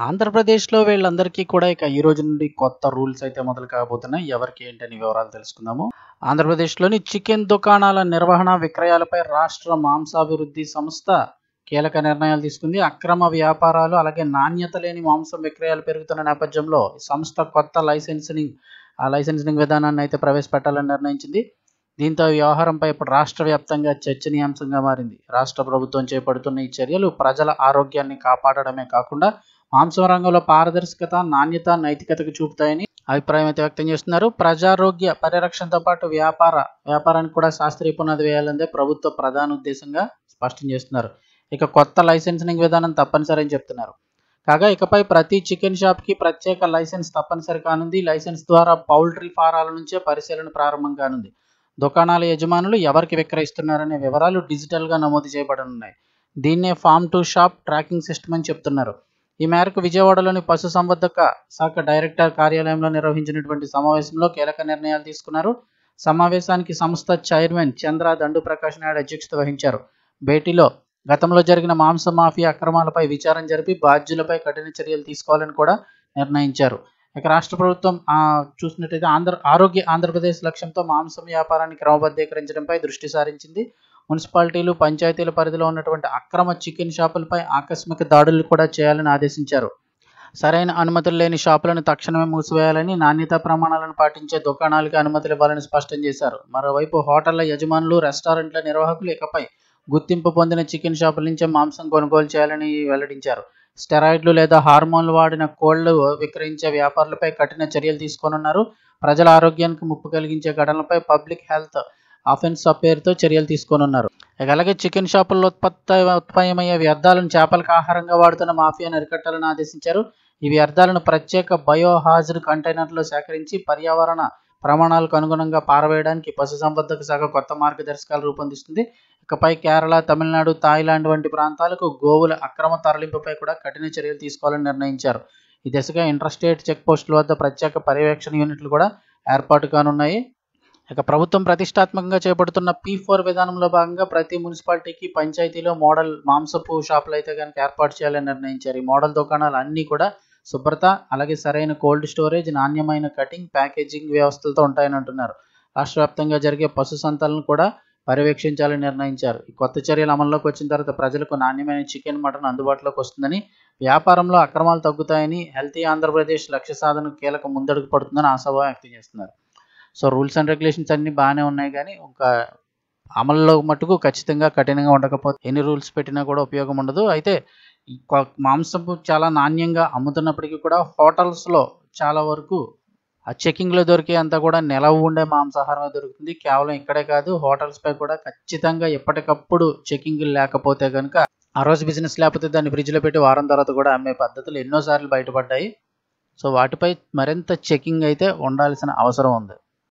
ఆంధ్రప్రదేశ్‌లో వీళ్ళందరికీ కూడా ఇక ఈ రోజు నుండి కొత్త రూల్స్ అయితే మొదలు కాబోతున్నాయి. ఎవరికి ఏంటని వివరాలు తెలుసుకుందాము. ఆంధ్రప్రదేశ్‌లోని చికెన్ దుకాణాల నిర్వహణ, విక్రయాలపై రాష్ట్ర మాంసాభివృద్ధి సంస్థ కీలక నిర్ణయాలు తీసుకుంది. అక్రమ వ్యాపారాలు అలాగే నాణ్యత లేని మాంసం విక్రయాలు పెరుగుతున్న నేపథ్యంలో ఈ సంస్థ కొత్త లైసెన్సింగ్ విధానాన్ని అయితే ప్రవేశపెట్టాలని నిర్ణయించింది. దీంతో ఈ వ్యవహారంపై ఇప్పుడు రాష్ట్ర వ్యాప్తంగా చర్చనీయాంశంగా మారింది. రాష్ట్ర ప్రభుత్వం చేపడుతున్న ఈ చర్యలు ప్రజల ఆరోగ్యాన్ని కాపాడడమే కాకుండా మాంసం రంగంలో పారదర్శకత, నాణ్యత, నైతికతకు చూపుతాయని అభిప్రాయం అయితే వ్యక్తం చేస్తున్నారు. ప్రజారోగ్య పరిరక్షణతో పాటు వ్యాపారానికి కూడా శాస్త్రీయ పునాది వేయాలన్నదే ప్రభుత్వ ప్రధాన ఉద్దేశంగా స్పష్టం చేస్తున్నారు. ఇక కొత్త లైసెన్సింగ్ విధానం తప్పనిసరి అని చెప్తున్నారు. కాగా ఇకపై ప్రతి చికెన్ షాప్కి ప్రత్యేక లైసెన్స్ తప్పనిసరి కానుంది. లైసెన్స్ ద్వారా పౌల్ట్రీ ఫారాల నుంచే పరిశీలన ప్రారంభం కానుంది. దుకాణాల యజమానులు ఎవరికి విక్రయిస్తున్నారనే వివరాలు డిజిటల్గా నమోదు చేయబడనున్నాయి. దీన్నే farm to shop tracking system అని చెప్తున్నారు. ఈ మేరకు విజయవాడలోని పశుసంవర్ధక శాఖ డైరెక్టర్ కార్యాలయంలో నిర్వహించినటువంటి సమావేశంలో కీలక నిర్ణయాలు తీసుకున్నారు. సమావేశానికి సంస్థ చైర్మన్ చంద్ర దండు ప్రకాష్ నాయుడు అధ్యక్షత వహించారు. భేటీలో గతంలో జరిగిన మాంస మాఫియా అక్రమాలపై విచారణ జరిపి బాధ్యులపై కఠిన చర్యలు తీసుకోవాలని కూడా నిర్ణయించారు. ఇక రాష్ట్ర ప్రభుత్వం చూసినట్టయితే ఆంధ్రప్రదేశ్ లక్ష్యంతో మాంసం వ్యాపారాన్ని క్రమబద్ధీకరించడంపై దృష్టి సారించింది. మున్సిపాలిటీలు, పంచాయతీల పరిధిలో ఉన్నటువంటి అక్రమ చికెన్ షాపులపై ఆకస్మిక దాడులు కూడా చేయాలని ఆదేశించారు. సరైన అనుమతులు లేని షాపులను తక్షణమే మూసివేయాలని, నాణ్యతా ప్రమాణాలను పాటించే దుకాణాలకు అనుమతులు ఇవ్వాలని స్పష్టం చేశారు. మరోవైపు హోటళ్ల యజమానులు, రెస్టారెంట్ల నిర్వాహకులు ఇకపై గుర్తింపు పొందిన చికెన్ షాపుల నుంచే మాంసం కొనుగోలు చేయాలని వెల్లడించారు. స్టెరాయిడ్లు లేదా హార్మోన్లు వాడిన కోళ్లు విక్రయించే వ్యాపారులపై కఠిన చర్యలు తీసుకోనున్నారు. ప్రజల ఆరోగ్యానికి ముప్పు కలిగించే ఘటనలపై పబ్లిక్ హెల్త్ అఫెన్స్ పేరుతో చర్యలు తీసుకోనున్నారు. అలాగే చికెన్ షాపుల్లో ఉత్పన్నమయ్యే వ్యర్థాలను చేపలకు ఆహారంగా వాడుతున్న మాఫియాను అరికట్టాలని ఆదేశించారు. ఈ వ్యర్థాలను ప్రత్యేక బయోహాజర్ కంటైనర్లో సేకరించి పర్యావరణ ప్రమాణాలకు అనుగుణంగా పారవేయడానికి పశుసంవర్ధక శాఖ కొత్త మార్గదర్శకాలు రూపొందిస్తుంది. ఇకపై కేరళ, తమిళనాడు, థాయిలాండ్ వంటి ప్రాంతాలకు గోవుల అక్రమ తరలింపుపై కూడా కఠిన చర్యలు తీసుకోవాలని నిర్ణయించారు. ఈ దిశగా ఇంటర్స్టేట్ చెక్ పోస్టుల వద్ద ప్రత్యేక పర్యవేక్షణ యూనిట్లు కూడా ఏర్పాటు కానున్నాయి. ఇక ప్రభుత్వం ప్రతిష్టాత్మకంగా చేపడుతున్న P4 విధానంలో భాగంగా ప్రతి మున్సిపాలిటీకి, పంచాయతీలో మోడల్ మాంసపు షాపులు అయితే కనుక ఏర్పాటు చేయాలని నిర్ణయించారు. ఈ మోడల్ దుకాణాలు అన్నీ కూడా శుభ్రత, అలాగే సరైన కోల్డ్ స్టోరేజ్, నాణ్యమైన కటింగ్, ప్యాకేజింగ్ వ్యవస్థలతో ఉంటాయని అంటున్నారు. రాష్ట్ర వ్యాప్తంగా జరిగే పశు సంతలను కూడా పర్యవేక్షించాలని నిర్ణయించారు. ఈ కొత్త చర్యలు అమల్లోకి వచ్చిన తర్వాత ప్రజలకు నాణ్యమైన చికెన్, మటన్ అందుబాటులోకి వస్తుందని, వ్యాపారంలో అక్రమాలు తగ్గుతాయని, హెల్తీ ఆంధ్రప్రదేశ్ లక్ష్య సాధనకు కీలక ముందడుగు పడుతుందని ఆశాభావం వ్యక్తం చేస్తున్నారు. సో రూల్స్ అండ్ రెగ్యులేషన్స్ అన్నీ బాగానే ఉన్నాయి, కానీ ఇంకా అమల్లో మటుకు ఖచ్చితంగా కఠినంగా ఉండకపోతే ఎన్ని రూల్స్ పెట్టినా కూడా ఉపయోగం ఉండదు. అయితే ఈ మాంసపు చాలా నాణ్యంగా అమ్ముతున్నప్పటికీ కూడా హోటల్స్లో చాలా వరకు ఆ చెకింగ్లో దొరికే అంతా కూడా నిలవ ఉండే మాంసాహారమే దొరుకుతుంది. కేవలం ఇక్కడే కాదు, హోటల్స్పై కూడా ఖచ్చితంగా ఎప్పటికప్పుడు చెకింగ్ లేకపోతే కనుక ఆ రోజు బిజినెస్ లేకపోతే దాన్ని ఫ్రిడ్జ్లో పెట్టి వారం తర్వాత కూడా అమ్మే పద్ధతులు ఎన్నోసార్లు బయటపడ్డాయి. సో వాటిపై మరింత చెకింగ్ అయితే ఉండాల్సిన అవసరం ఉంది.